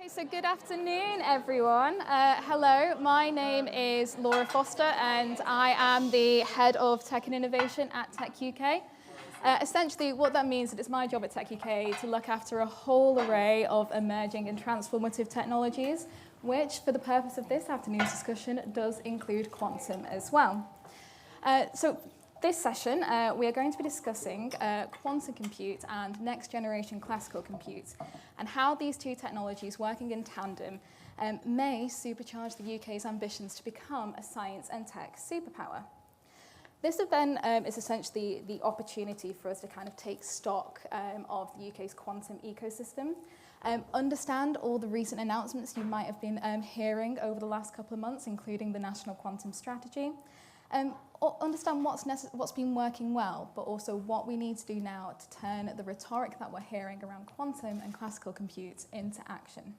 Okay, so good afternoon, everyone. Hello, my name is Laura Foster, and I am the Head of Tech and Innovation at techUK. Essentially, what that means is it's my job at techUK to look after a whole array of emerging and transformative technologies, which, for the purpose of this afternoon's discussion, does include quantum as well. So this session, we are going to be discussing quantum compute and next-generation classical compute, and how these two technologies working in tandem may supercharge the UK's ambitions to become a science and tech superpower. This event is essentially the opportunity for us to kind of take stock of the UK's quantum ecosystem, understand all the recent announcements you might have been hearing over the last couple of months, including the National Quantum Strategy, understand what's been working well, but also what we need to do now to turn the rhetoric that we're hearing around quantum and classical compute into action.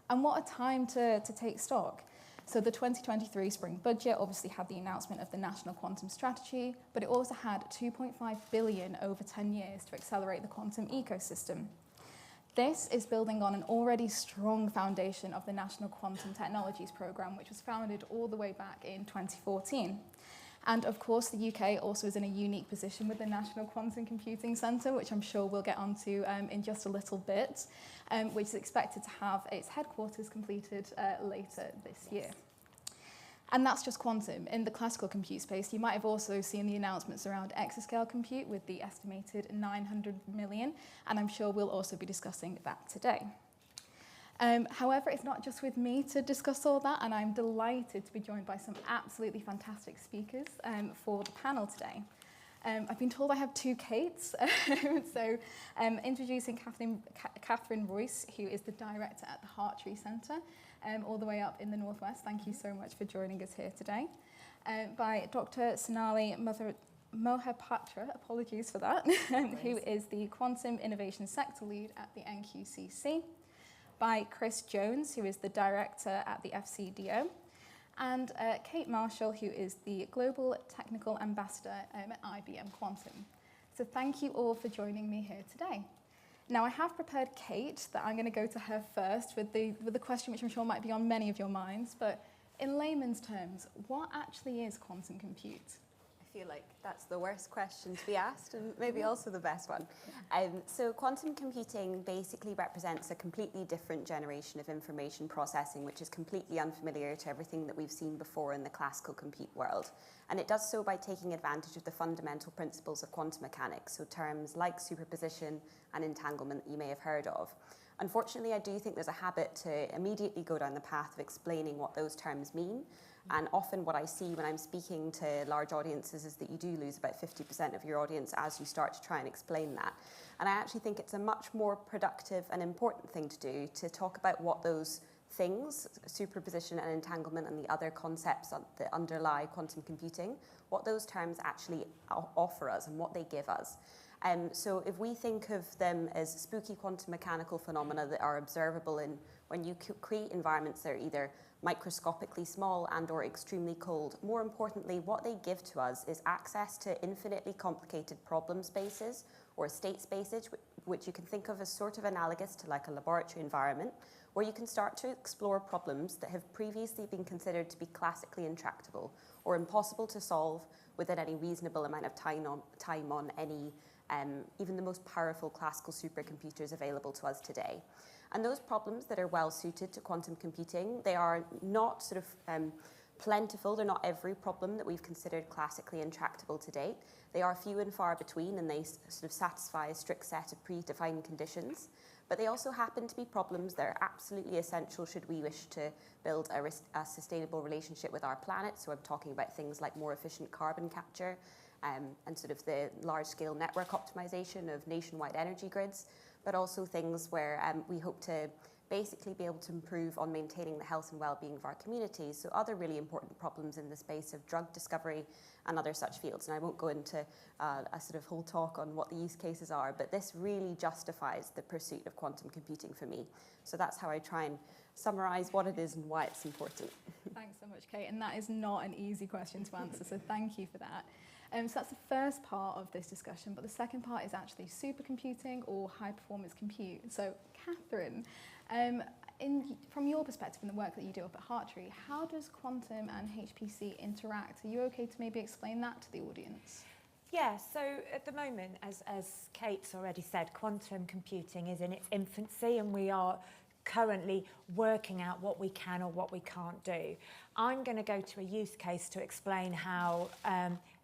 And what a time to take stock. So the 2023 spring budget obviously had the announcement of the National Quantum Strategy, but it also had $2.5 billion over 10 years to accelerate the quantum ecosystem. This is building on an already strong foundation of the National Quantum Technologies Programme, which was founded all the way back in 2014. And of course, the UK also is in a unique position with the National Quantum Computing Centre, which I'm sure we'll get onto in just a little bit, which is expected to have its headquarters completed later this year. And that's just quantum. In the classical compute space, you might have also seen the announcements around exascale compute with the estimated 900 million, and I'm sure we'll also be discussing that today. However, it's not just with me to discuss all that, and I'm delighted to be joined by some absolutely fantastic speakers for the panel today. I've been told I have two Kates, so introducing Katherine Royse, who is the director at the Hartree Centre, all the way up in the Northwest. Thank you so much for joining us here today. By Dr. Sonali Mohapatra, apologies for that, who is the Quantum Innovation Sector Lead at the NQCC. By Chris Jones, who is the director at the FCDO. And Kate Marshall, who is the Global Technical Ambassador at IBM Quantum. So thank you all for joining me here today. Now, I have prepared Kate, that I'm going to go to her first with the question which I'm sure might be on many of your minds, but in layman's terms, what actually is quantum compute? I feel like that's the worst question to be asked, and maybe also the best one. So quantum computing basically represents a completely different generation of information processing, which is completely unfamiliar to everything that we've seen before in the classical compute world. And it does so by taking advantage of the fundamental principles of quantum mechanics, so terms like superposition and entanglement that you may have heard of. Unfortunately, I do think there's a habit to immediately go down the path of explaining what those terms mean. And often what I see when I'm speaking to large audiences is that you do lose about 50% of your audience as you start to try and explain that. And I actually think it's a much more productive and important thing to do to talk about what those things, superposition and entanglement and the other concepts that underlie quantum computing, what those terms actually offer us and what they give us. So if we think of them as spooky quantum mechanical phenomena that are observable when you create environments that are either microscopically small and or extremely cold, more importantly, what they give to us is access to infinitely complicated problem spaces or state spaces, which you can think of as sort of analogous to like a laboratory environment, where you can start to explore problems that have previously been considered to be classically intractable or impossible to solve within any reasonable amount of time on any even the most powerful classical supercomputers available to us today. And those problems that are well suited to quantum computing, they are not sort of plentiful. They're not every problem that we've considered classically intractable to date. They are few and far between, and they sort of satisfy a strict set of predefined conditions. But they also happen to be problems that are absolutely essential should we wish to build a sustainable relationship with our planet. So I'm talking about things like more efficient carbon capture, and sort of the large-scale network optimization of nationwide energy grids, but also things where we hope to basically be able to improve on maintaining the health and well-being of our communities. So other really important problems in the space of drug discovery and other such fields. And I won't go into a sort of whole talk on what the use cases are, but this really justifies the pursuit of quantum computing for me. So that's how I try and summarize what it is and why it's important. Thanks so much, Kate. And that is not an easy question to answer, so thank you for that. So that's the first part of this discussion, but the second part is actually supercomputing or high-performance compute. So, Katherine, from your perspective in the work that you do up at Hartree, how does quantum and HPC interact? Are you okay to maybe explain that to the audience? Yeah, so at the moment, as Kate's already said, quantum computing is in its infancy, and we are currently working out what we can or what we can't do. I'm going to go to a use case to explain how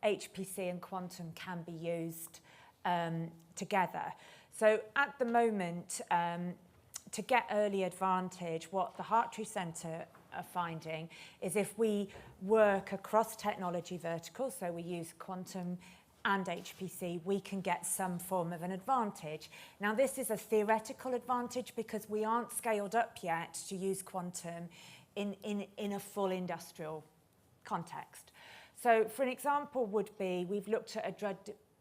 HPC and quantum can be used together. So at the moment, to get early advantage, what the Hartree Centre are finding is if we work across technology verticals, so we use quantum and HPC, we can get some form of an advantage. Now, this is a theoretical advantage because we aren't scaled up yet to use quantum in a full industrial context. So, for an example would be, we've looked at a drug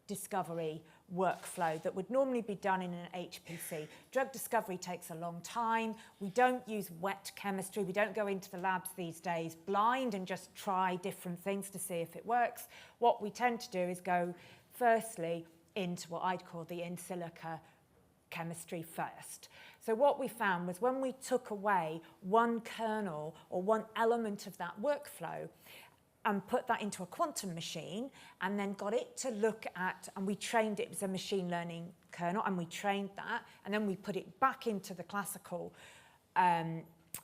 discovery workflow that would normally be done in an HPC. Drug discovery takes a long time. We don't use wet chemistry. We don't go into the labs these days blind and just try different things to see if it works. What we tend to do is go firstly into what I'd call the in silico chemistry first. So what we found was when we took away one kernel or one element of that workflow and put that into a quantum machine and then got it to look at, and we trained it as a machine learning kernel, and we trained that, and then we put it back into the classical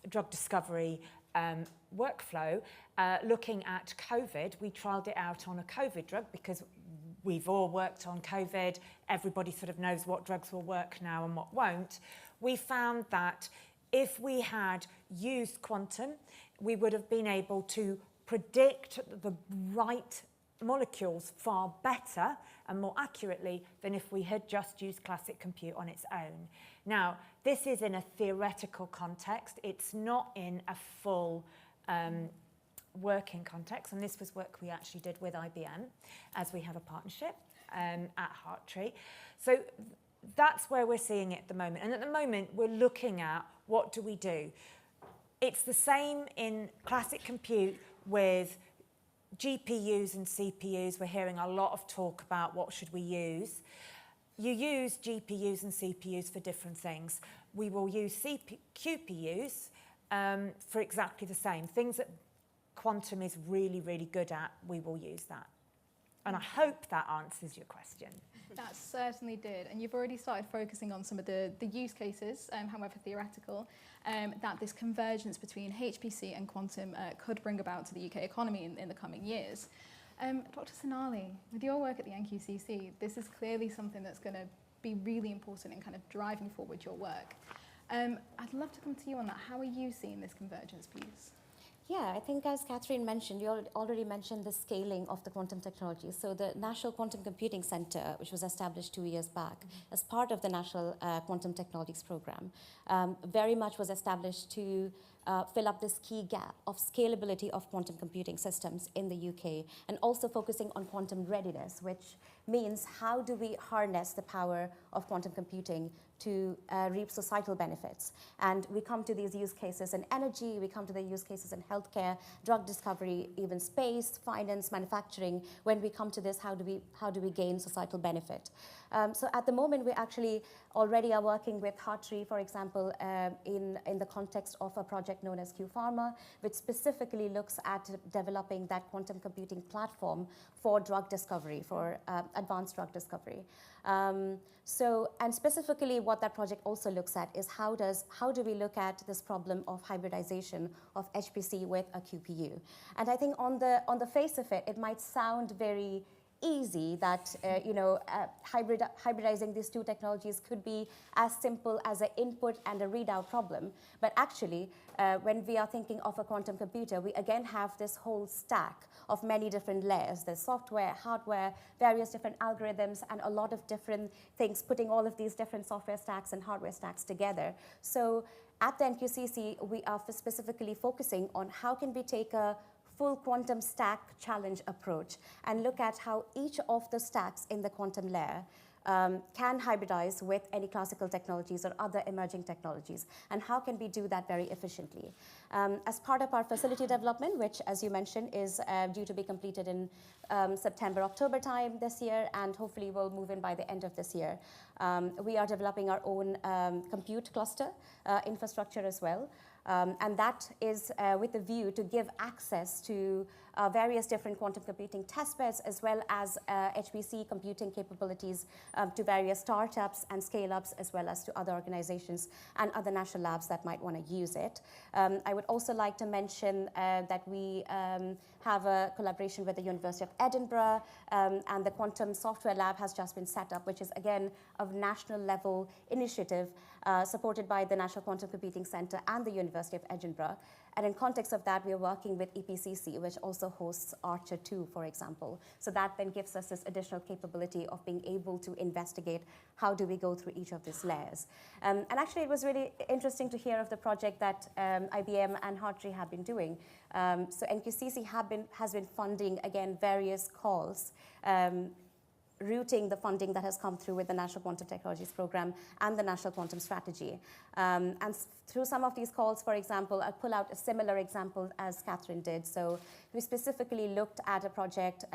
drug discovery workflow, looking at COVID. We trialled it out on a COVID drug because we've all worked on COVID. Everybody sort of knows what drugs will work now and what won't. We found that if we had used quantum, we would have been able to predict the right molecules far better and more accurately than if we had just used classic compute on its own. Now, this is in a theoretical context. It's not in a full working context, and this was work we actually did with IBM as we have a partnership at Hartree. So that's where we're seeing it at the moment. And at the moment, we're looking at what do we do. It's the same in classic compute with GPUs and CPUs. We're hearing a lot of talk about what should we use. You use GPUs and CPUs for different things. We will use QPUs for exactly the same. Things that quantum is really, really good at, we will use that. And I hope that answers your question. That certainly did. And you've already started focusing on some of the use cases, however theoretical, that this convergence between HPC and quantum could bring about to the UK economy in the coming years. Dr. Sonali, with your work at the NQCC, this is clearly something that's going to be really important in kind of driving forward your work. I'd love to come to you on that. How are you seeing this convergence piece? Yeah, I think as Katherine mentioned, you already mentioned the scaling of the quantum technology. So the National Quantum Computing Centre, which was established 2 years back as part of the National Quantum Technologies Programme, very much was established to fill up this key gap of scalability of quantum computing systems in the UK, and also focusing on quantum readiness, which means how do we harness the power of quantum computing to reap societal benefits. And we come to these use cases in energy, we come to the use cases in healthcare, drug discovery, even space, finance, manufacturing. When we come to this, how do we gain societal benefit? So at the moment, we actually already are working with Hartree, for example, in the context of a project known as Q-Pharma, which specifically looks at developing that quantum computing platform for drug discovery, for advanced drug discovery. And specifically what that project also looks at is how do we look at this problem of hybridization of HPC with a QPU. And I think on the face of it, it might sound very easy that hybridizing these two technologies could be as simple as an input and a readout problem. But actually, when we are thinking of a quantum computer, we again have this whole stack of many different layers. There's software, hardware, various different algorithms, and a lot of different things, putting all of these different software stacks and hardware stacks together. So at the NQCC, we are specifically focusing on how can we take a full quantum stack challenge approach and look at how each of the stacks in the quantum layer can hybridize with any classical technologies or other emerging technologies, and how can we do that very efficiently. As part of our facility development, which, as you mentioned, is due to be completed in September, October time this year, and hopefully will move in by the end of this year. We are developing our own compute cluster infrastructure as well. And that is with the view to give access to various different quantum computing testbeds, as well as HPC computing capabilities to various startups and scale-ups, as well as to other organizations and other national labs that might want to use it. I would also like to mention that we have a collaboration with the University of Edinburgh, and the Quantum Software Lab has just been set up, which is, again, a national level initiative supported by the National Quantum Computing Centre and the University of Edinburgh. And in context of that, we are working with EPCC, which also hosts Archer 2, for example. So that then gives us this additional capability of being able to investigate how do we go through each of these layers. And actually, it was really interesting to hear of the project that IBM and Hartree have been doing. So NQCC has been funding, again, various calls, routing the funding that has come through with the National Quantum Technologies Program and the National Quantum Strategy. And through some of these calls, for example, I'll pull out a similar example as Katherine did. So we specifically looked at a project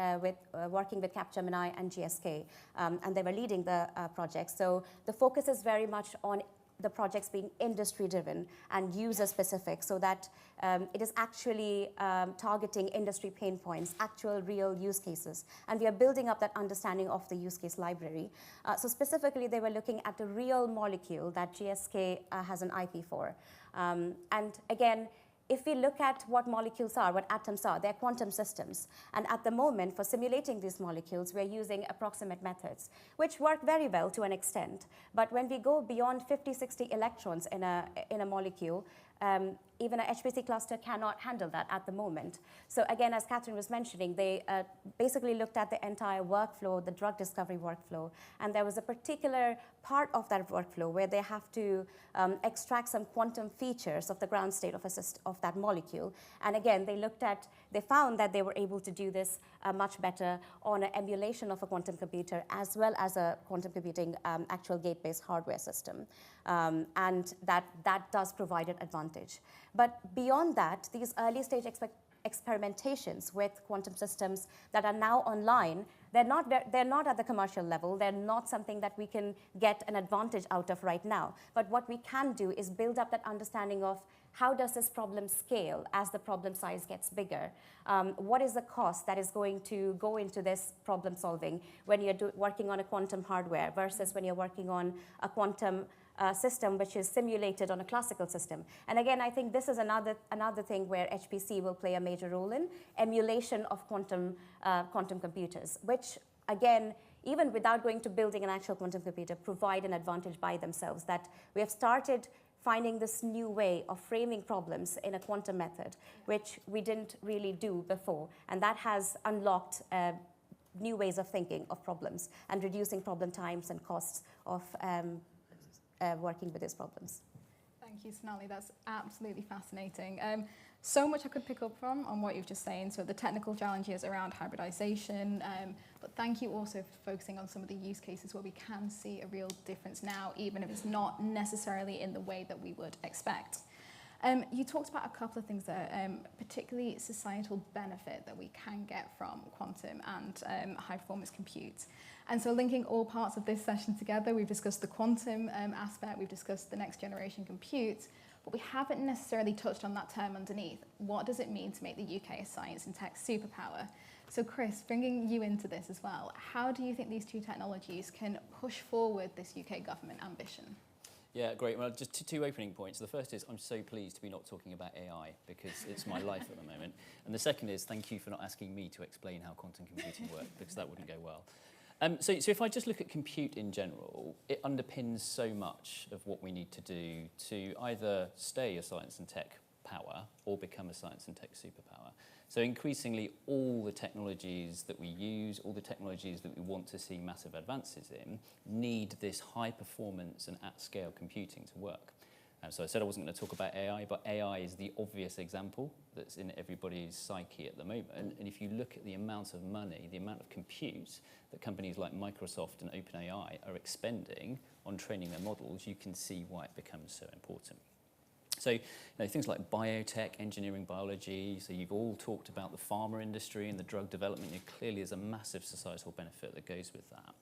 working with Capgemini and GSK, and they were leading the project. So the focus is very much on the projects being industry-driven and user-specific, so that it is actually targeting industry pain points, actual real use cases. And we are building up that understanding of the use case library. So specifically, they were looking at a real molecule that GSK has an IP for. And again, if we look at what molecules are, what atoms are, they're quantum systems. And at the moment, for simulating these molecules, we're using approximate methods, which work very well to an extent. But when we go beyond 50, 60 electrons in a molecule, even an HPC cluster cannot handle that at the moment. So again, as Katherine was mentioning, they basically looked at the entire workflow, the drug discovery workflow, and there was a particular part of that workflow where they have to extract some quantum features of the ground state of that molecule. And again, they found that they were able to do this much better on an emulation of a quantum computer, as well as a quantum computing actual gate-based hardware system. And that does provide an advantage. But beyond that, these early stage experimentations with quantum systems that are now online, they're not at the commercial level. They're not something that we can get an advantage out of right now. But what we can do is build up that understanding of how does this problem scale as the problem size gets bigger? What is the cost that is going to go into this problem solving when you're working on a quantum hardware versus when you're working on a quantum system which is simulated on a classical system? And again, I think this is another thing where HPC will play a major role in emulation of quantum computers, which again, even without going to building an actual quantum computer, provide an advantage by themselves, that we have started finding this new way of framing problems in a quantum method, which we didn't really do before. And that has unlocked new ways of thinking of problems and reducing problem times and costs of working with these problems. Thank you, Sonali. That's absolutely fascinating. So much I could pick up from on what you've just saying. So the technical challenges around hybridization, but thank you also for focusing on some of the use cases where we can see a real difference now, even if it's not necessarily in the way that we would expect. You talked about a couple of things there, particularly societal benefit that we can get from quantum and high-performance compute. And so linking all parts of this session together, we've discussed the quantum aspect, we've discussed the next generation compute, but we haven't necessarily touched on that term underneath. What does it mean to make the UK a science and tech superpower? So Chris, bringing you into this as well, how do you think these two technologies can push forward this UK government ambition? Yeah, great. Well, just two opening points. The first is I'm so pleased to be not talking about AI because it's my life at the moment. And the second is thank you for not asking me to explain how quantum computing works, because that wouldn't go well. So if I just look at compute in general, it underpins so much of what we need to do to either stay a science and tech power or become a science and tech superpower. So increasingly, all the technologies that we use, all the technologies that we want to see massive advances in, need this high performance and at-scale computing to work. So I said I wasn't going to talk about AI, but AI is the obvious example that's in everybody's psyche at the moment. And if you look at the amount of money, the amount of compute that companies like Microsoft and OpenAI are expending on training their models, you can see why it becomes so important. So things like biotech, engineering, biology, so you've all talked about the pharma industry and the drug development. Clearly there's a massive societal benefit that goes with that.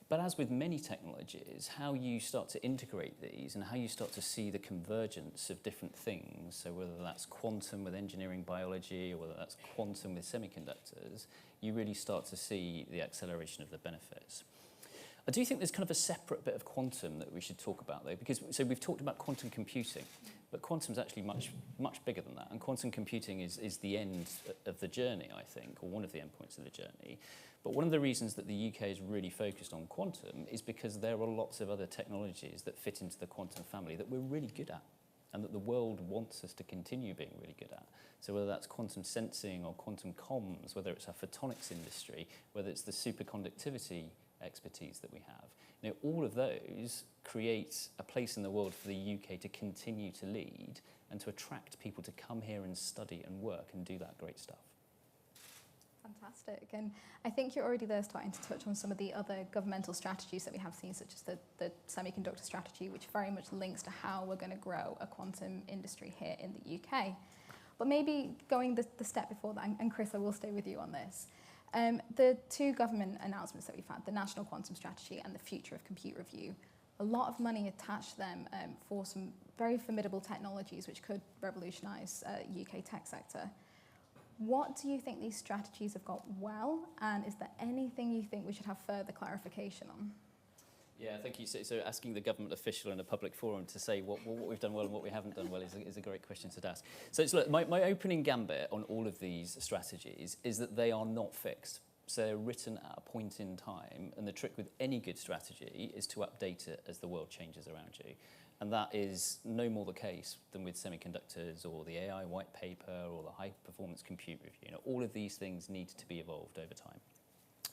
But as with many technologies, how you start to integrate these and how you start to see the convergence of different things, so whether that's quantum with engineering biology or whether that's quantum with semiconductors, you really start to see the acceleration of the benefits. I do think there's kind of a separate bit of quantum that we should talk about, though, because so we've talked about quantum computing, but quantum's actually much bigger than that, and quantum computing is the end of the journey, I think, or one of the endpoints of the journey. But one of the reasons that the UK is really focused on quantum is because there are lots of other technologies that fit into the quantum family that we're really good at, and that the world wants us to continue being really good at. So whether that's quantum sensing or quantum comms, whether it's our photonics industry, whether it's the superconductivity expertise that we have, all of those create a place in the world for the UK to continue to lead and to attract people to come here and study and work and do that great stuff. Fantastic. And I think you're already there starting to touch on some of the other governmental strategies that we have seen, such as the semiconductor strategy, which very much links to how we're going to grow a quantum industry here in the UK. But maybe going the step before that, and Chris, I will stay with you on this. The two government announcements that we've had, the National Quantum Strategy and the Future of Compute Review, a lot of money attached to them for some very formidable technologies which could revolutionise UK tech sector. What do you think these strategies have got well, and is there anything you think we should have further clarification on? Yeah, thank you. So asking the government official in a public forum to say what we've done well and what we haven't done well is a great question to ask. So look, my opening gambit on all of these strategies is that they are not fixed. So they're written at a point in time, and the trick with any good strategy is to update it as the world changes around you. And that is no more the case than with semiconductors or the AI white paper or the high performance compute review. All of these things need to be evolved over time.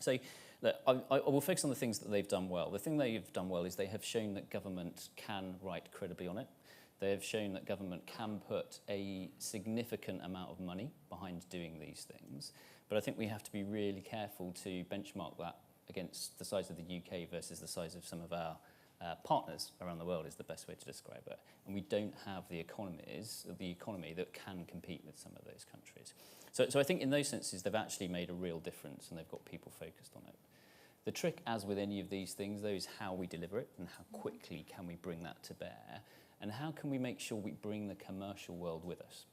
So look, I will focus on the things that they've done well. The thing they've done well is they have shown that government can write credibly on it. They have shown that government can put a significant amount of money behind doing these things. But I think we have to be really careful to benchmark that against the size of the UK versus the size of some of our partners around the world is the best way to describe it. And we don't have the economy that can compete with some of those countries. So I think in those senses, they've actually made a real difference and they've got people focused on it. The trick, as with any of these things, though, is how we deliver it and how quickly can we bring that to bear, and how can we make sure we bring the commercial world with us.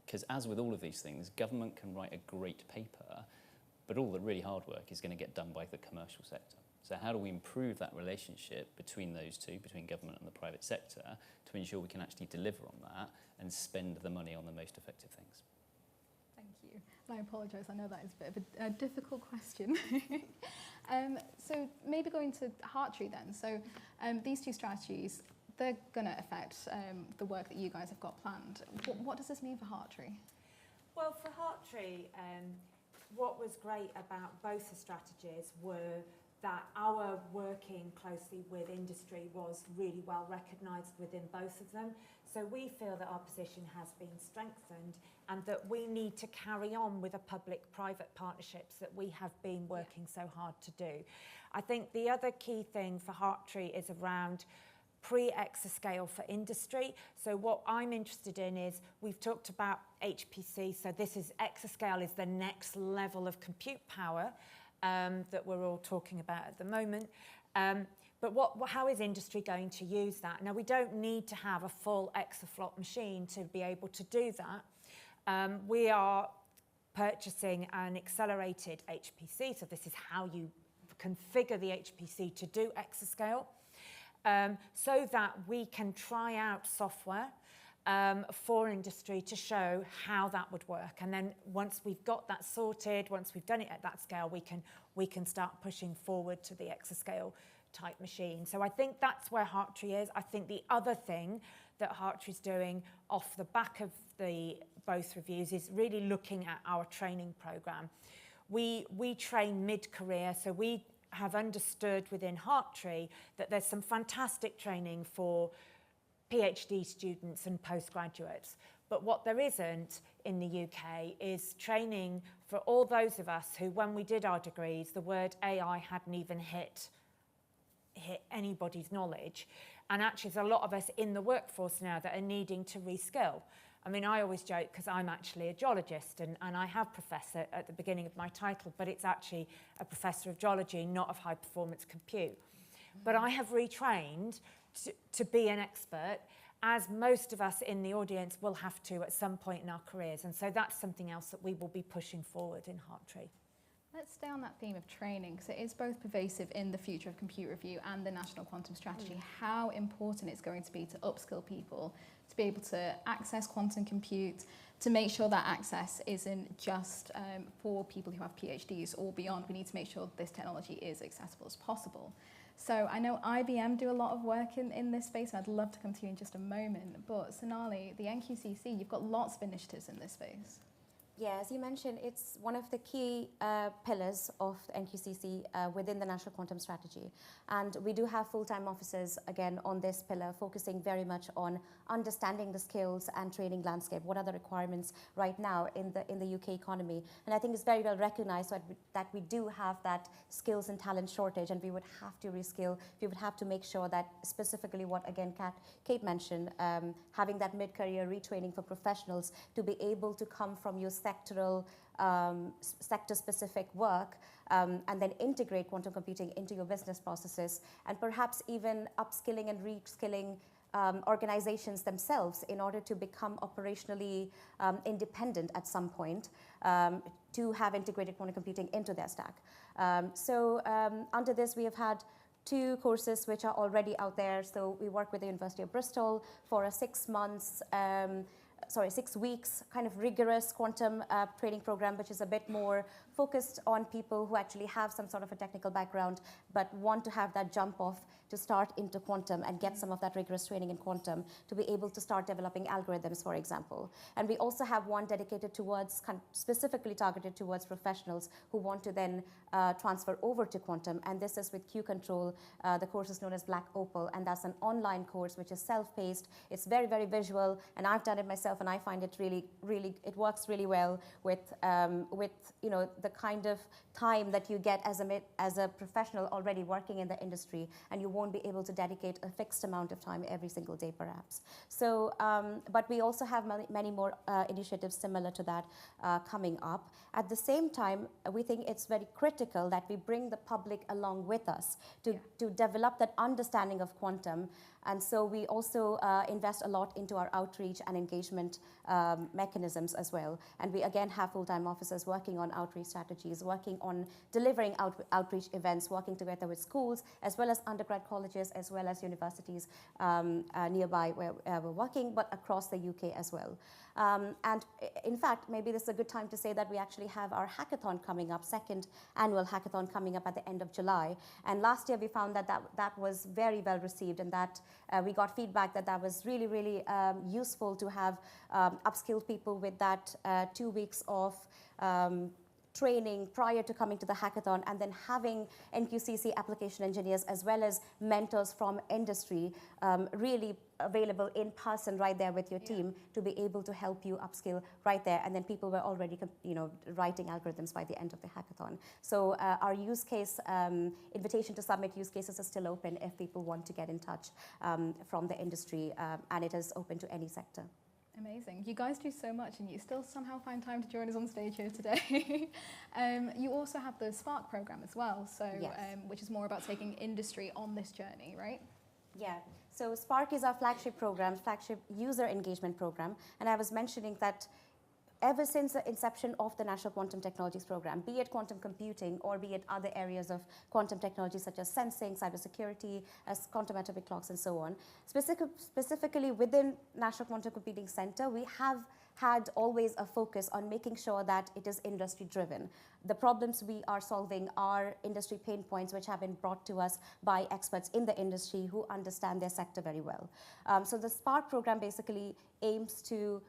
Because as with all of these things, government can write a great paper, but all the really hard work is going to get done by the commercial sector. So how do we improve that relationship between those two, between government and the private sector, to ensure we can actually deliver on that and spend the money on the most effective things? Thank you. And I apologise, I know that is a bit of a difficult question. So maybe going to Hartree then. So these two strategies, they're going to affect the work that you guys have got planned. What does this mean for Hartree? Well, for Hartree, what was great about both the strategies were that our working closely with industry was really well recognised within both of them. So we feel that our position has been strengthened and that we need to carry on with the public-private partnerships that we have been working so hard to do. I think the other key thing for Hartree is around pre-exascale for industry. So what I'm interested in is, we've talked about HPC, so this is exascale is the next level of compute power that we're all talking about at the moment. But how is industry going to use that? Now, we don't need to have a full exaflop machine to be able to do that. We are purchasing an accelerated HPC, so this is how you configure the HPC to do exascale, so that we can try out software for industry to show how that would work. And then once we've got that sorted, once we've done it at that scale, we can start pushing forward to the exascale type machine. So I think that's where Hartree is. I think the other thing that Hartree's doing off the back of both reviews is really looking at our training program. We train mid-career, so we have understood within Hartree that there's some fantastic training for PhD students and postgraduates. But what there isn't in the UK is training for all those of us who, when we did our degrees, the word AI hadn't even hit anybody's knowledge. And actually there's a lot of us in the workforce now that are needing to reskill. I mean, I always joke because I'm actually a geologist and I have professor at the beginning of my title, but it's actually a professor of geology, not of high performance compute. But I have retrained to be an expert, as most of us in the audience will have to at some point in our careers. And so that's something else that we will be pushing forward in Hartree. Let's stay on that theme of training, because it is both pervasive in the Future of Compute Review and the National Quantum Strategy, how important it's going to be to upskill people, to be able to access quantum compute, to make sure that access isn't just for people who have PhDs or beyond. We need to make sure this technology is accessible as possible. So I know IBM do a lot of work in this space, and I'd love to come to you in just a moment. But Sonali, the NQCC, you've got lots of initiatives in this space. Yeah, as you mentioned, it's one of the key pillars of NQCC within the National Quantum Strategy. And we do have full-time officers, again, on this pillar, focusing very much on understanding the skills and training landscape. What are the requirements right now in the UK economy? And I think it's very well recognized that we do have that skills and talent shortage, and we would have to reskill. We would have to make sure that specifically what, again, Kate mentioned, having that mid-career retraining for professionals to be able to come from your sectoral, sector-specific work and then integrate quantum computing into your business processes, and perhaps even upskilling and reskilling organizations themselves in order to become operationally independent at some point to have integrated quantum computing into their stack. Under this, we have had 2 courses which are already out there. So we work with the University of Bristol for a 6 weeks kind of rigorous quantum training program, which is a bit more focused on people who actually have some sort of a technical background but want to have that jump off to start into quantum and get some of that rigorous training in quantum to be able to start developing algorithms, for example. And we also have one dedicated towards, specifically targeted towards professionals who want to then transfer over to quantum. And this is with Q Control. The course is known as Black Opal, and that's an online course which is self-paced. It's very, very visual, and I've done it myself, and I find it really, it works really well with you know, the kind of time that you get as a professional already working in the industry, and you won't be able to dedicate a fixed amount of time every single day, perhaps. So, but we also have many more initiatives similar to that coming up. At the same time, we think it's very critical that we bring the public along with us to develop that understanding of quantum. And so we also invest a lot into our outreach and engagement mechanisms as well. And we again have full-time officers working on outreach strategies, working on delivering outreach events, working together with schools, as well as undergrad colleges, as well as universities nearby where we're working, but across the UK as well. And in fact, maybe this is a good time to say that we actually have our hackathon coming up, 2nd annual hackathon coming up at the end of July. And last year we found that was very well received, and that we got feedback that was really, really useful to have upskilled people with that 2 weeks of training prior to coming to the hackathon, and then having NQCC application engineers as well as mentors from industry really available in person right there with your team to be able to help you upskill right there. And then people were already writing algorithms by the end of the hackathon. So our use case, invitation to submit use cases is still open if people want to get in touch from the industry, and it is open to any sector. Amazing. You guys do so much, and you still somehow find time to join us on stage here today. You also have the Spark program as well, so yes. Which is more about taking industry on this journey, right? Yeah. So Spark is our flagship program, flagship user engagement program, and I was mentioning that ever since the inception of the National Quantum Technologies Program, be it quantum computing or be it other areas of quantum technology such as sensing, cybersecurity, as quantum atomic clocks, and so on, specifically within National Quantum Computing Center, we have had always a focus on making sure that it is industry driven. The problems we are solving are industry pain points which have been brought to us by experts in the industry who understand their sector very well. So the Spark program basically aims to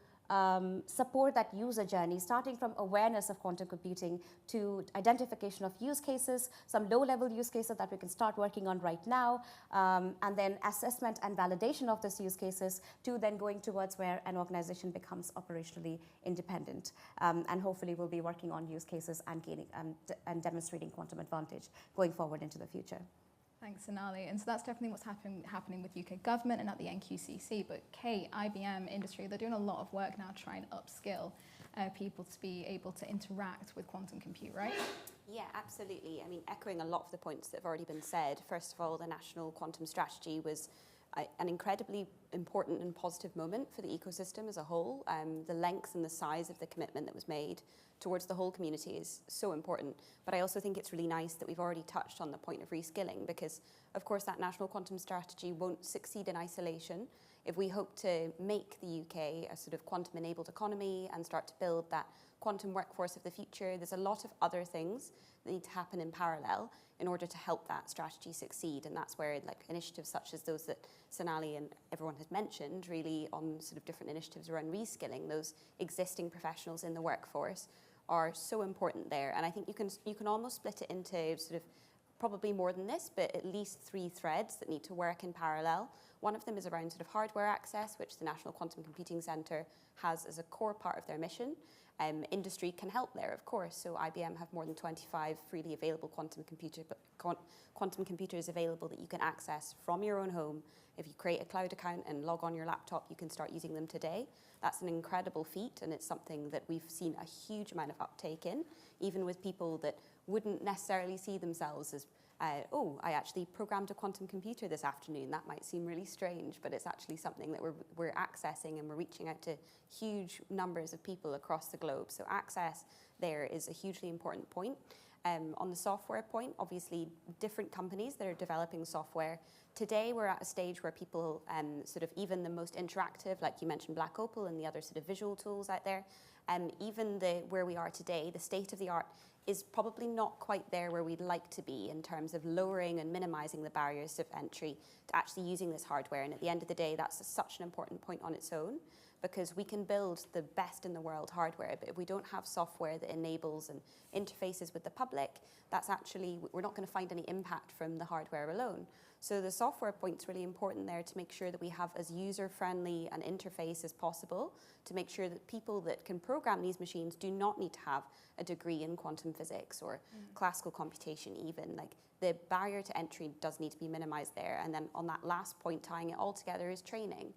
support that user journey, starting from awareness of quantum computing to identification of use cases, some low-level use cases that we can start working on right now, and then assessment and validation of those use cases, to then going towards where an organization becomes operationally independent. And hopefully we'll be working on use cases and gaining and demonstrating quantum advantage going forward into the future. Thanks, Sonali. And so that's definitely what's happening with UK government and at the NQCC. But Kate, IBM industry, they're doing a lot of work now trying to upskill people to be able to interact with quantum compute, right? Yeah, absolutely. I mean, echoing a lot of the points that have already been said, first of all, the National Quantum Strategy was an incredibly important and positive moment for the ecosystem as a whole. The length and the size of the commitment that was made towards the whole community is so important. But I also think it's really nice that we've already touched on the point of reskilling, because of course that National Quantum Strategy won't succeed in isolation. If we hope to make the UK a sort of quantum enabled economy and start to build that quantum workforce of the future, there's a lot of other things that need to happen in parallel in order to help that strategy succeed. And that's where like initiatives such as those that Sonali and everyone has mentioned, really on sort of different initiatives around reskilling those existing professionals in the workforce, are so important there. And I think you can almost split it into sort of probably more than this, but at least 3 threads that need to work in parallel. One of them is around sort of hardware access, which the National Quantum Computing Centre has as a core part of their mission. Industry can help there, of course. So IBM have more than 25 freely available quantum computers available that you can access from your own home. If you create a cloud account and log on your laptop, you can start using them today. That's an incredible feat, and it's something that we've seen a huge amount of uptake in, even with people that wouldn't necessarily see themselves as, oh, I actually programmed a quantum computer this afternoon. That might seem really strange, but it's actually something that we're accessing, and we're reaching out to huge numbers of people across the globe. So access there is a hugely important point. On the software point, obviously different companies that are developing software. Today we're at a stage where people, sort of even the most interactive, like you mentioned Black Opal and the other sort of visual tools out there, even where we are today, the state of the art is probably not quite there where we'd like to be in terms of lowering and minimizing the barriers of entry to actually using this hardware. And at the end of the day, that's such an important point on its own, because we can build the best in the world hardware, but if we don't have software that enables and interfaces with the public, that's actually, we're not going to find any impact from the hardware alone. So the software point's really important there to make sure that we have as user-friendly an interface as possible, to make sure that people that can program these machines do not need to have a degree in quantum physics or classical computation even. Like, the barrier to entry does need to be minimized there. And then on that last point, tying it all together, is training.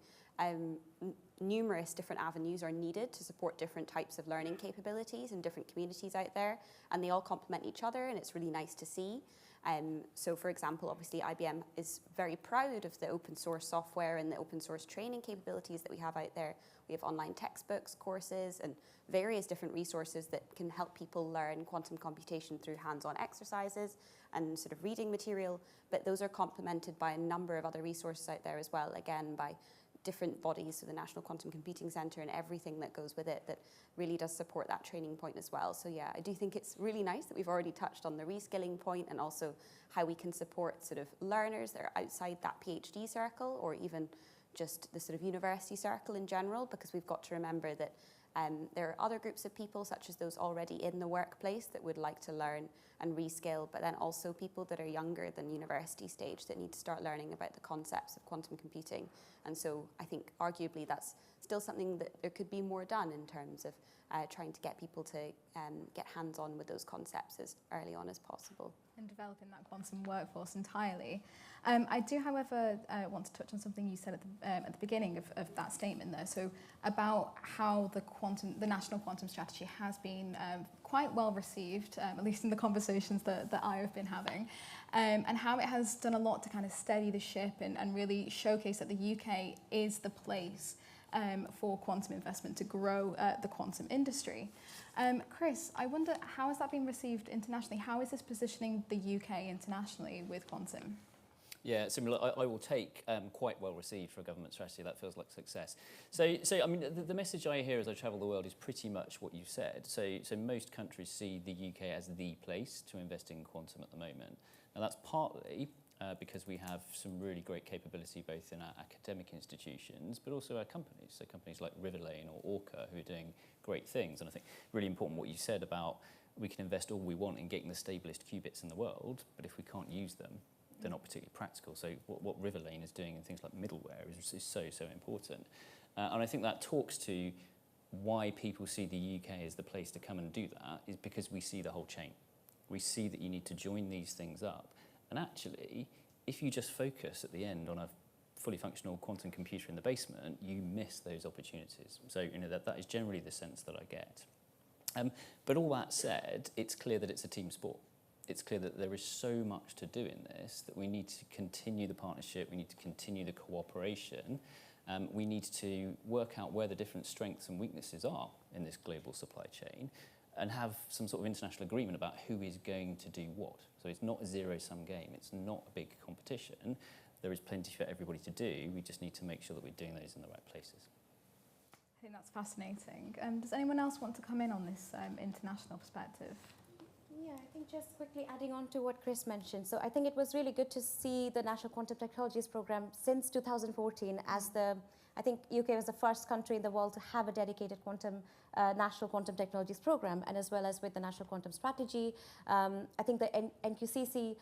Numerous different avenues are needed to support different types of learning capabilities in different communities out there, and they all complement each other, and it's really nice to see. So for example, obviously IBM is very proud of the open source software and the open source training capabilities that we have out there. We have online textbooks, courses, and various different resources that can help people learn quantum computation through hands-on exercises and sort of reading material, but those are complemented by a number of other resources out there as well, again, by different bodies, so the National Quantum Computing Centre and everything that goes with it, that really does support that training point as well. So yeah, I do think it's really nice that we've already touched on the reskilling point, and also how we can support sort of learners that are outside that PhD circle, or even just the sort of university circle in general, because we've got to remember that there are other groups of people, such as those already in the workplace, that would like to learn and reskill, but then also people that are younger than university stage that need to start learning about the concepts of quantum computing. And so I think arguably that's still something that there could be more done in terms of trying to get people to get hands-on with those concepts as early on as possible. And developing that quantum workforce entirely. I do, however, want to touch on something you said at the beginning of that statement there. So about how the National Quantum Strategy has been quite well received, at least in the conversations that I have been having, and how it has done a lot to kind of steady the ship and really showcase that the UK is the place for quantum investment to grow the quantum industry. Chris, I wonder, how has that been received internationally? How is this positioning the UK internationally with quantum? Yeah, similar. I will take quite well received for a government strategy. That feels like success. So I mean, the message I hear as I travel the world is pretty much what you said. So most countries see the UK as the place to invest in quantum at the moment. And that's partly because we have some really great capability both in our academic institutions, but also our companies. So companies like Riverlane or Orca who are doing great things. And I think really important what you said about we can invest all we want in getting the stablest qubits in the world, but if we can't use them, they're not particularly practical. So what Riverlane is doing in things like middleware is so important. And I think that talks to why people see the UK as the place to come and do that, is because we see the whole chain. We see that you need to join these things up. And actually, if you just focus at the end on a fully functional quantum computer in the basement, you miss those opportunities. So that is generally the sense that I get. But all that said, it's clear that it's a team sport. It's clear that there is so much to do in this that we need to continue the partnership, we need to continue the cooperation, we need to work out where the different strengths and weaknesses are in this global supply chain and have some sort of international agreement about who is going to do what. So it's not a zero-sum game, it's not a big competition. There is plenty for everybody to do, we just need to make sure that we're doing those in the right places. I think that's fascinating. Does anyone else want to come in on this international perspective? Yeah, I think just quickly adding on to what Chris mentioned. So I think it was really good to see the National Quantum Technologies Programme since 2014 as I think UK was the first country in the world to have a dedicated National Quantum Technologies Programme, and as well as with the National Quantum Strategy. I think the NQCC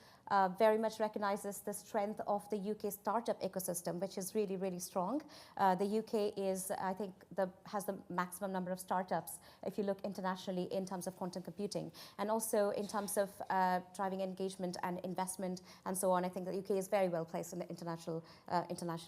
very much recognizes the strength of the UK startup ecosystem, which is really, really strong. The UK is, I think, has the maximum number of startups if you look internationally in terms of quantum computing. And also in terms of driving engagement and investment and so on, I think the UK is very well placed in the international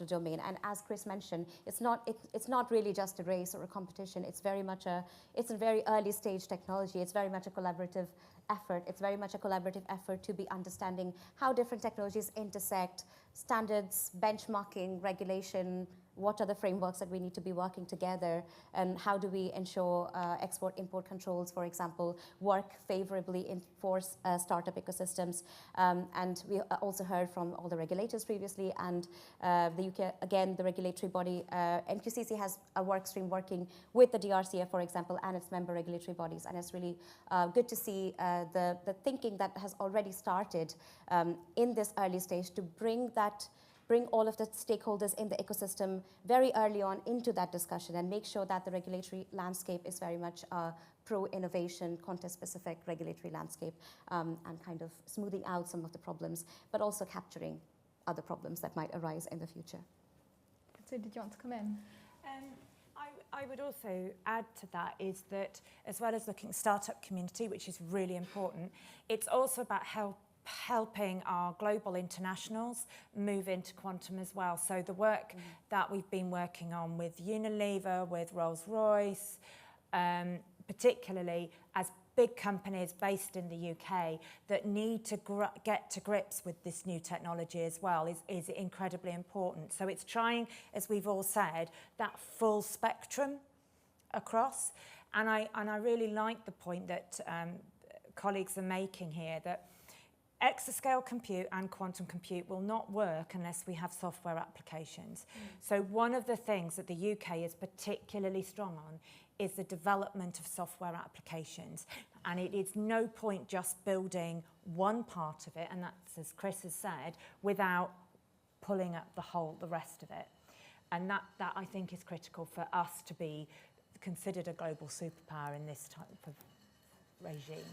domain. And as Chris mentioned, it's not really just a race or a competition. It's a very early stage technology. It's very much a collaborative effort. It's very much a collaborative effort to be understanding how different technologies intersect, standards, benchmarking, regulation, what are the frameworks that we need to be working together, and how do we ensure export-import controls, for example, work favorably for startup ecosystems. And we also heard from all the regulators previously, and the UK, again, the regulatory body, NQCC has a work stream working with the DRCF, for example, and its member regulatory bodies. And it's really good to see the thinking that has already started in this early stage to bring all of the stakeholders in the ecosystem very early on into that discussion and make sure that the regulatory landscape is very much a pro-innovation, context-specific regulatory landscape, and kind of smoothing out some of the problems, but also capturing other problems that might arise in the future. So did you want to come in? I would also add to that is that as well as looking at startup community, which is really important, it's also about helping our global internationals move into quantum as well. So the work that we've been working on with Unilever, with Rolls-Royce, particularly as big companies based in the UK that need to get to grips with this new technology as well is incredibly important. So it's trying, as we've all said, that full spectrum across. And I really like the point that colleagues are making here, that exascale compute and quantum compute will not work unless we have software applications. So one of the things that the UK is particularly strong on is the development of software applications. And it is no point just building one part of it, and that's, as Chris has said, without pulling up the rest of it. And that I think is critical for us to be considered a global superpower in this type of regime.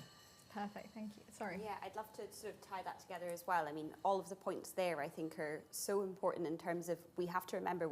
Perfect, thank you. Sorry. Yeah, I'd love to sort of tie that together as well. I mean, all of the points there I think are so important in terms of we have to remember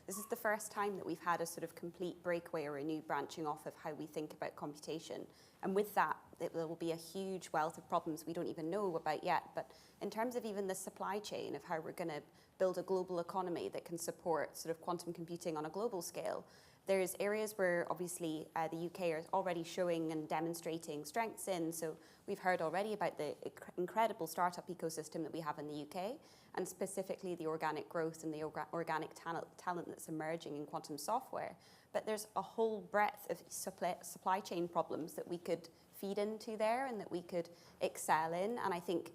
this is the first time that we've had a sort of complete breakaway or a new branching off of how we think about computation. And with that, there will be a huge wealth of problems we don't even know about yet. But in terms of even the supply chain of how we're going to build a global economy that can support sort of quantum computing on a global scale, there's areas where obviously the UK are already showing and demonstrating strengths in. So we've heard already about the incredible startup ecosystem that we have in the UK, and specifically the organic growth and the organic talent that's emerging in quantum software. But there's a whole breadth of supply chain problems that we could feed into there and that we could excel in. And I think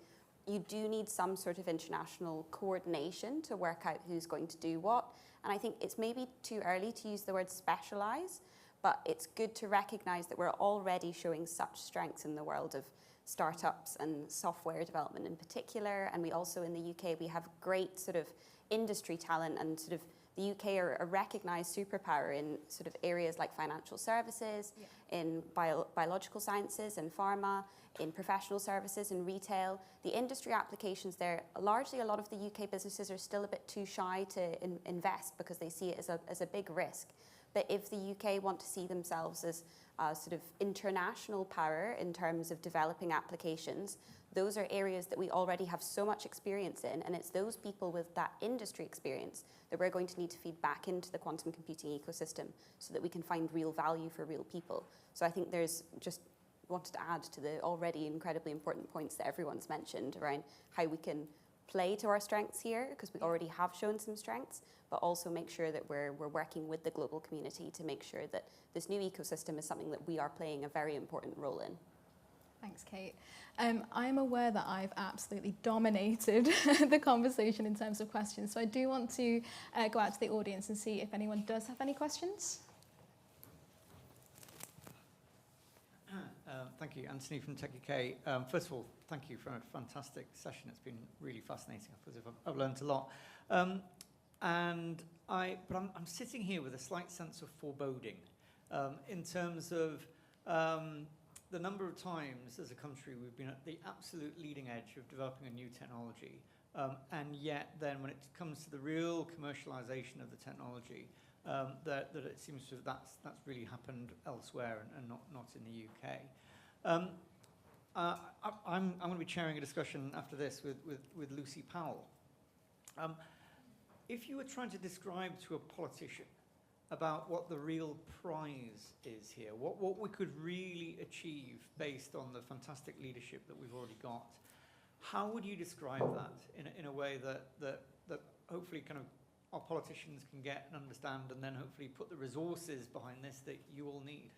you do need some sort of international coordination to work out who's going to do what. And I think it's maybe too early to use the word specialise, but it's good to recognise that we're already showing such strengths in the world of startups and software development in particular. And we also, in the UK, we have great sort of industry talent, and sort of the UK are a recognised superpower in sort of areas like financial services, in biological sciences and pharma, in professional services and retail. The industry applications there, largely a lot of the UK businesses are still a bit too shy to invest because they see it as a big risk. But if the UK want to see themselves as a sort of international power in terms of developing applications, those are areas that we already have so much experience in, and it's those people with that industry experience that we're going to need to feed back into the quantum computing ecosystem so that we can find real value for real people. So I think there's just wanted to add to the already incredibly important points that everyone's mentioned around how we can play to our strengths here, because we already have shown some strengths, but also make sure that we're working with the global community to make sure that this new ecosystem is something that we are playing a very important role in. Thanks, Kate. I'm aware that I've absolutely dominated the conversation in terms of questions, so I do want to go out to the audience and see if anyone does have any questions. Thank you, Anthony from techUK. First of all, thank you for a fantastic session. It's been really fascinating. I feel as if I've learned a lot. But I'm sitting here with a slight sense of foreboding in terms of the number of times as a country we've been at the absolute leading edge of developing a new technology, and yet then when it comes to the real commercialization of the technology, that it seems to have that's really happened elsewhere and not in the UK. I'm going to be chairing a discussion after this with Lucy Powell. If you were trying to describe to a politician about what the real prize is here, what we could really achieve based on the fantastic leadership that we've already got, how would you describe that in a way that hopefully kind of our politicians can get and understand, and then hopefully put the resources behind this that you all need?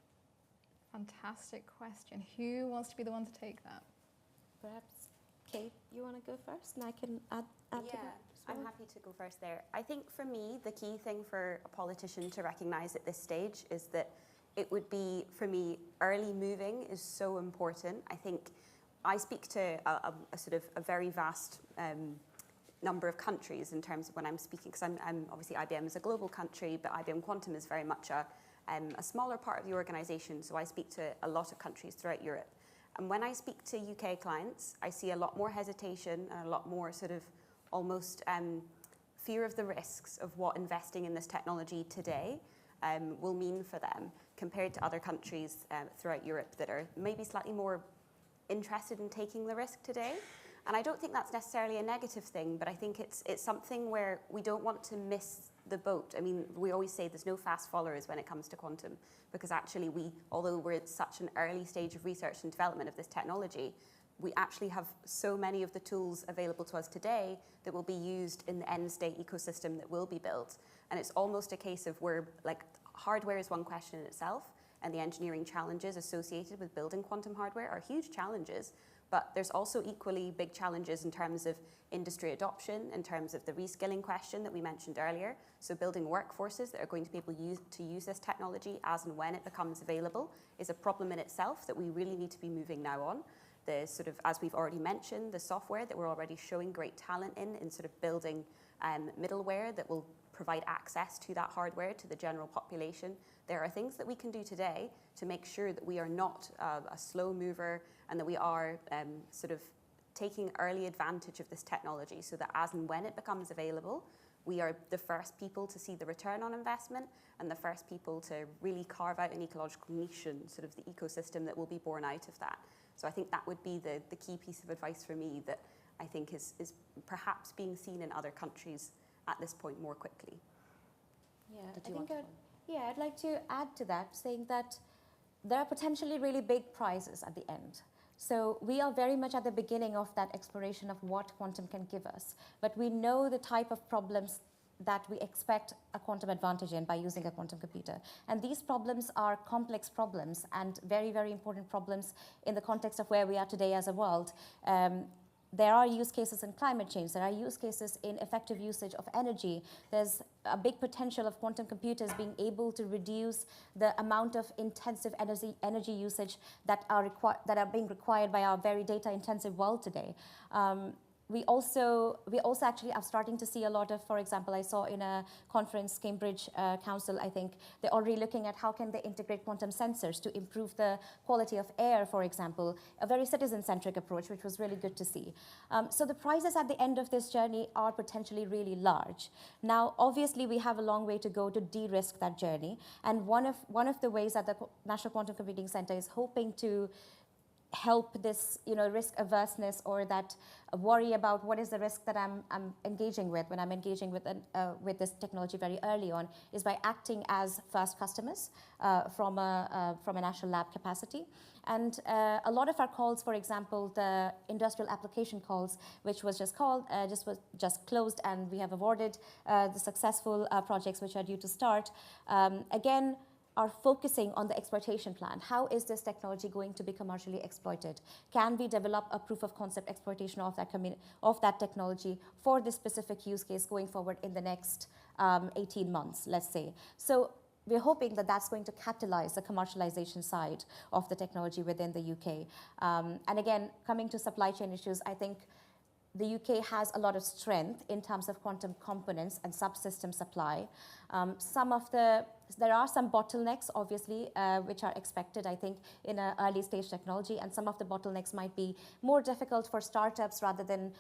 Fantastic question. Who wants to be the one to take that? Perhaps, Kate, you want to go first, and I can add to that? I'm happy to go first there. I think for me, the key thing for a politician to recognise at this stage is that it would be, for me, early moving is so important. I think I speak to a sort of a very vast number of countries in terms of when I'm speaking, because I'm obviously IBM is a global country, but IBM Quantum is very much a smaller part of the organisation, so I speak to a lot of countries throughout Europe. And when I speak to UK clients, I see a lot more hesitation and a lot more sort of almost fear of the risks of what investing in this technology today will mean for them compared to other countries throughout Europe that are maybe slightly more interested in taking the risk today. And I don't think that's necessarily a negative thing, but I think it's something where we don't want to miss the boat. I mean, we always say there's no fast followers when it comes to quantum, because actually although we're at such an early stage of research and development of this technology, we actually have so many of the tools available to us today that will be used in the end state ecosystem that will be built. And it's almost a case of where, like, hardware is one question in itself, and the engineering challenges associated with building quantum hardware are huge challenges. But there's also equally big challenges in terms of industry adoption, in terms of the reskilling question that we mentioned earlier. So building workforces that are going to be able to use this technology as and when it becomes available is a problem in itself that we really need to be moving now on. The sort of, as we've already mentioned, the software that we're already showing great talent in sort of building middleware that will provide access to that hardware to the general population. There are things that we can do today to make sure that we are not a slow mover, and that we are sort of taking early advantage of this technology, so that as and when it becomes available, we are the first people to see the return on investment and the first people to really carve out an ecological niche and sort of the ecosystem that will be born out of that. So I think that would be the key piece of advice for me that I think is perhaps being seen in other countries at this point more quickly. Yeah, I'd like to add to that, saying that there are potentially really big prizes at the end. So we are very much at the beginning of that exploration of what quantum can give us. But we know the type of problems that we expect a quantum advantage in by using a quantum computer. And these problems are complex problems and very, very important problems in the context of where we are today as a world. there are use cases in climate change. There are use cases in effective usage of energy. There's a big potential of quantum computers being able to reduce the amount of intensive energy usage that are being required by our very data-intensive world today. We also actually are starting to see a lot of, for example, I saw in a conference, Cambridge Council, I think, they're already looking at how can they integrate quantum sensors to improve the quality of air, for example, a very citizen-centric approach, which was really good to see. So the prizes at the end of this journey are potentially really large. Now, obviously, we have a long way to go to de-risk that journey. And one of the ways that the National Quantum Computing Center is hoping to help this, risk averseness or that worry about what is the risk that I'm engaging with when I'm engaging with this technology very early on, is by acting as first customers from a national lab capacity. And a lot of our calls, for example, the industrial application calls, which was just closed, and we have awarded the successful projects which are due to start. Again, are focusing on the exploitation plan. How is this technology going to be commercially exploited? Can we develop a proof of concept exploitation of that technology for this specific use case going forward in the next 18 months, let's say? So we're hoping that that's going to catalyze the commercialization side of the technology within the UK. And again, coming to supply chain issues, I think the UK has a lot of strength in terms of quantum components and subsystem supply. There are some bottlenecks, obviously, which are expected, I think, in an early stage technology, and some of the bottlenecks might be more difficult for startups rather than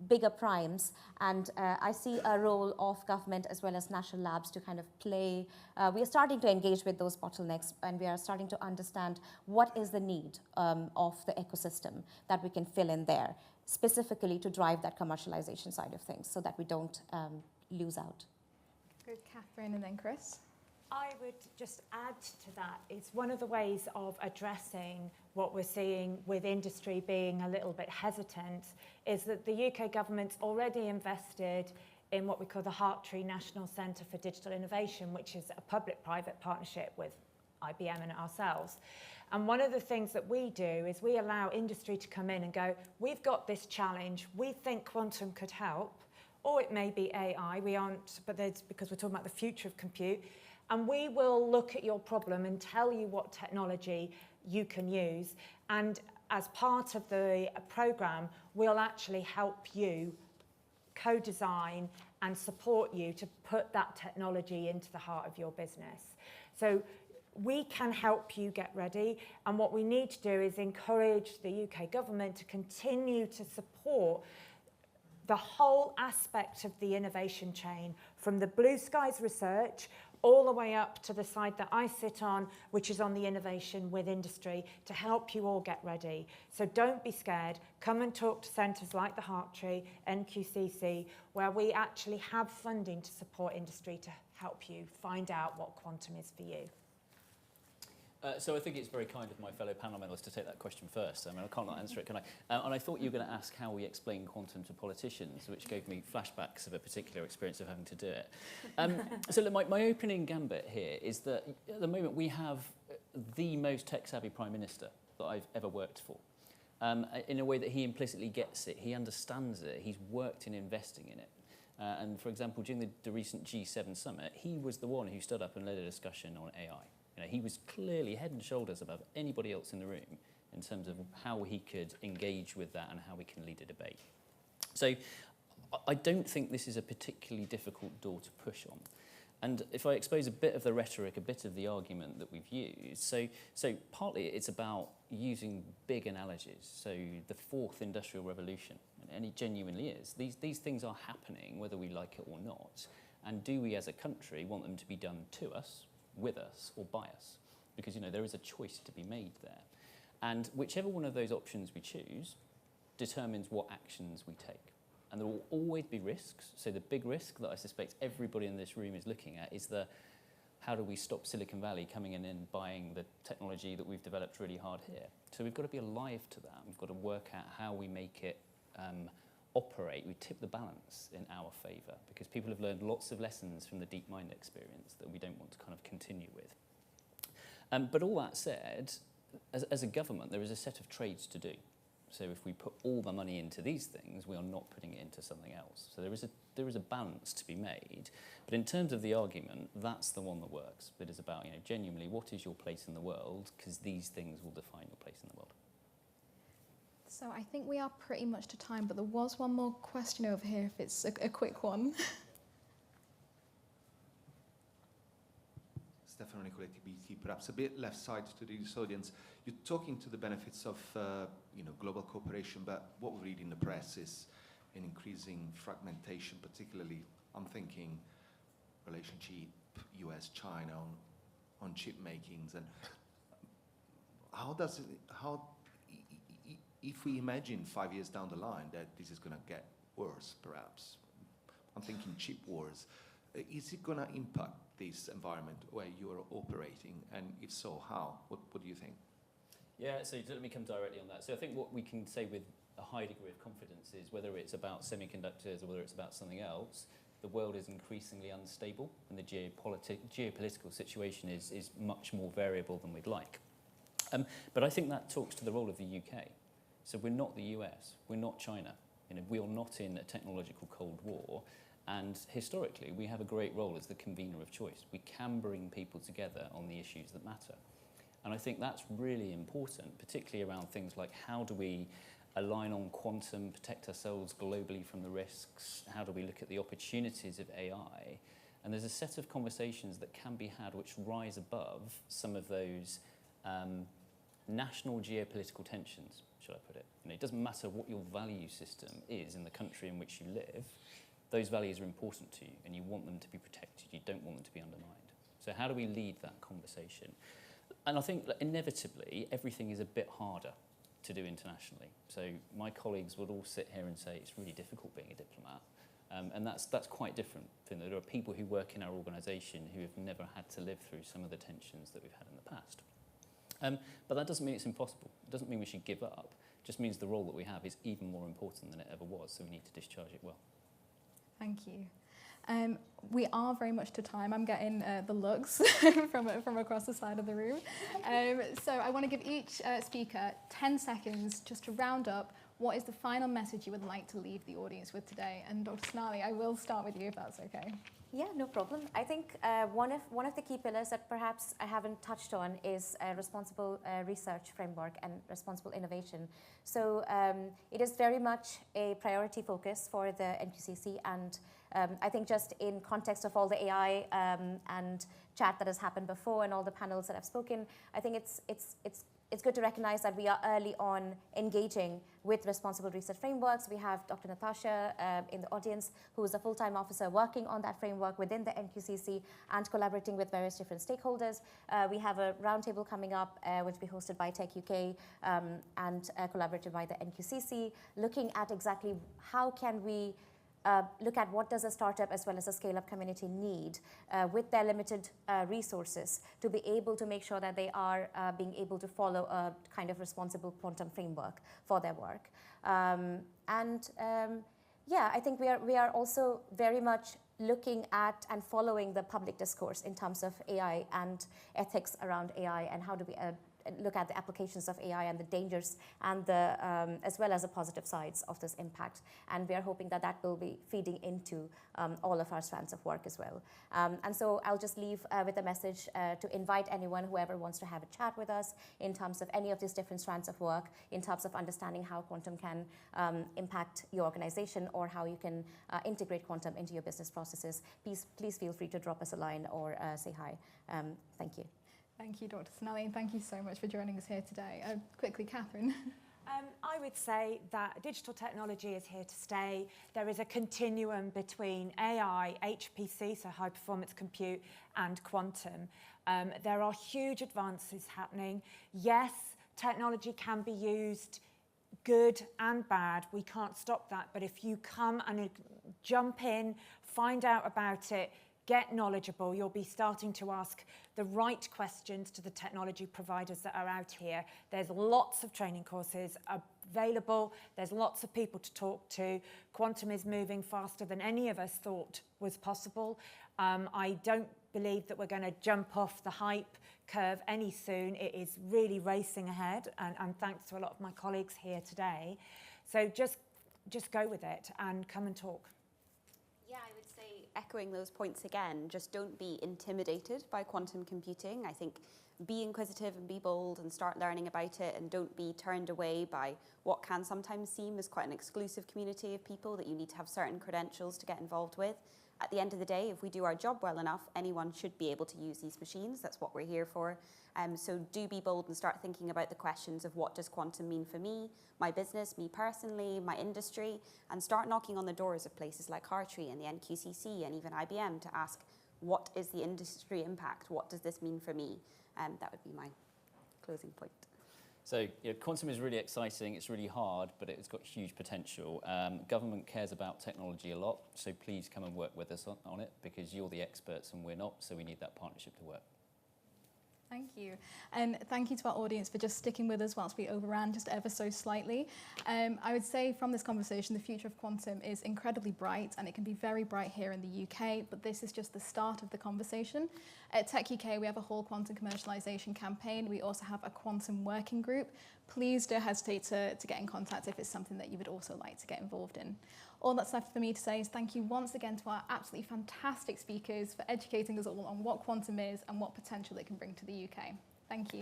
bigger primes. And I see a role of government as well as national labs to kind of play. We are starting to engage with those bottlenecks, and we are starting to understand what is the need of the ecosystem that we can fill in there, specifically to drive that commercialization side of things so that we don't lose out. Good, Katherine, and then Chris. I would just add to that, it's one of the ways of addressing what we're seeing with industry being a little bit hesitant, is that the UK government's already invested in what we call the Hartree National Centre for Digital Innovation, which is a public-private partnership with IBM and ourselves. And one of the things that we do is we allow industry to come in and go, we've got this challenge, we think quantum could help, or it may be AI, we aren't, but that's because we're talking about the future of compute. And we will look at your problem and tell you what technology you can use. And as part of the program, we'll actually help you co-design and support you to put that technology into the heart of your business. So we can help you get ready. And what we need to do is encourage the UK government to continue to support the whole aspect of the innovation chain, from the blue skies research all the way up to the side that I sit on, which is on the innovation with industry, to help you all get ready. So don't be scared. Come and talk to centres like the Hartree, NQCC, where we actually have funding to support industry to help you find out what quantum is for you. So I think it's very kind of my fellow panel members to take that question first. I mean, I can't not answer it, can I? And I thought you were going to ask how we explain quantum to politicians, which gave me flashbacks of a particular experience of having to do it. So look, my opening gambit here is that at the moment we have the most tech-savvy Prime Minister that I've ever worked for. In a way that he implicitly gets it, he understands it, he's worked in investing in it. And for example, during the recent G7 summit, he was the one who stood up and led a discussion on AI. He was clearly head and shoulders above anybody else in the room in terms of how he could engage with that and how we can lead a debate. So I don't think this is a particularly difficult door to push on. And if I expose a bit of the rhetoric, a bit of the argument that we've used, so partly it's about using big analogies. So the fourth industrial revolution, and it genuinely is. These things are happening whether we like it or not. And do we as a country want them to be done to us, with us, or by us? Because there is a choice to be made there. And whichever one of those options we choose determines what actions we take. And there will always be risks. So the big risk that I suspect everybody in this room is looking at is how do we stop Silicon Valley coming in and buying the technology that we've developed really hard here? So we've got to be alive to that. We've got to work out how we make it operate. We tip the balance in our favour, because people have learned lots of lessons from the DeepMind experience that we don't want to kind of continue with. But all that said, as a government, there is a set of trades to do. So if we put all the money into these things, we are not putting it into something else. So there is a balance to be made. But in terms of the argument, that's the one that works. That is about, genuinely, what is your place in the world? Because these things will define your place in the world. So I think we are pretty much to time, but there was one more question over here, if it's a quick one. Stefano Nicoletti, BT, perhaps a bit left side to this audience. You're talking to the benefits of global cooperation, but what we read in the press is an increasing fragmentation, particularly, I'm thinking, relationship US-China on chip makings. And if we imagine 5 years down the line that this is going to get worse, perhaps, I'm thinking chip wars, is it going to impact this environment where you're operating? And if so, how? What do you think? Yeah, so let me come directly on that. So I think what we can say with a high degree of confidence is whether it's about semiconductors or whether it's about something else, the world is increasingly unstable and the geopolitical situation is much more variable than we'd like. But I think that talks to the role of the UK. So we're not the US, we're not China. We are not in a technological Cold War. And historically, we have a great role as the convener of choice. We can bring people together on the issues that matter. And I think that's really important, particularly around things like how do we align on quantum, protect ourselves globally from the risks, how do we look at the opportunities of AI. And there's a set of conversations that can be had which rise above some of those national geopolitical tensions, should I put it. It doesn't matter what your value system is in the country in which you live. Those values are important to you and you want them to be protected. You don't want them to be undermined. So how do we lead that conversation? And I think that inevitably everything is a bit harder to do internationally. So my colleagues would all sit here and say it's really difficult being a diplomat. And that's quite different. There are people who work in our organisation who have never had to live through some of the tensions that we've had in the past. But that doesn't mean it's impossible. It doesn't mean we should give up. It just means the role that we have is even more important than it ever was, so we need to discharge it well. Thank you. We are very much to time. I'm getting the looks from across the side of the room. So I want to give each speaker 10 seconds just to round up what is the final message you would like to leave the audience with today. And Dr. Sonali, I will start with you if that's okay. Yeah, no problem. I think one of the key pillars that perhaps I haven't touched on is a responsible research framework and responsible innovation. So it is very much a priority focus for the NQCC, and I think just in context of all the AI and chat that has happened before and all the panels that have spoken, I think it's good to recognize that we are early on engaging with responsible research frameworks. We have Dr. Natasha in the audience, who is a full-time officer working on that framework within the NQCC and collaborating with various different stakeholders. We have a roundtable coming up, which will be hosted by techUK and collaborated by the NQCC, looking at exactly how can we look at what does a startup as well as a scale-up community need with their limited resources to be able to make sure that they are being able to follow a kind of responsible quantum framework for their work. Yeah, I think we are also very much looking at and following the public discourse in terms of AI and ethics around AI, and how do we look at the applications of AI and the dangers and the as well as the positive sides of this impact. And we are hoping that that will be feeding into all of our strands of work as well. And so I'll just leave with a message to invite anyone, whoever wants to have a chat with us in terms of any of these different strands of work, in terms of understanding how quantum can impact your organization or how you can integrate quantum into your business processes. Please feel free to drop us a line or say hi. Thank you. Thank you, Dr. Sonali, and thank you so much for joining us here today. Quickly, Katherine. I would say that digital technology is here to stay. There is a continuum between AI, HPC, so high performance compute, and quantum. There are huge advances happening. Yes, technology can be used good and bad. We can't stop that. But if you come and jump in, find out about it, get knowledgeable, you'll be starting to ask the right questions to the technology providers that are out here. There's lots of training courses available. There's lots of people to talk to. Quantum is moving faster than any of us thought was possible. I don't believe that we're going to jump off the hype curve any soon. It is really racing ahead, and thanks to a lot of my colleagues here today. So just go with it and come and talk. Yeah, I would say, echoing those points again, just don't be intimidated by quantum computing. I think be inquisitive and be bold and start learning about it, and don't be turned away by what can sometimes seem as quite an exclusive community of people that you need to have certain credentials to get involved with. At the end of the day, if we do our job well enough, anyone should be able to use these machines. That's what we're here for. So do be bold and start thinking about the questions of what does quantum mean for me, my business, me personally, my industry, and start knocking on the doors of places like Hartree and the NQCC and even IBM to ask, what is the industry impact? What does this mean for me? That would be my closing point. So quantum is really exciting, it's really hard, but it's got huge potential. Government cares about technology a lot, so please come and work with us on it, because you're the experts and we're not, so we need that partnership to work. Thank you. And thank you to our audience for just sticking with us whilst we overran just ever so slightly. I would say from this conversation, the future of quantum is incredibly bright, and it can be very bright here in the UK, but this is just the start of the conversation. At techUK, we have a whole quantum commercialisation campaign. We also have a quantum working group. Please don't hesitate to get in contact if it's something that you would also like to get involved in. All that's left for me to say is thank you once again to our absolutely fantastic speakers for educating us all on what quantum is and what potential it can bring to the UK. Thank you.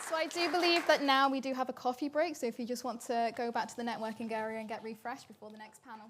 So I do believe that now we do have a coffee break, so if you just want to go back to the networking area and get refreshed before the next panel.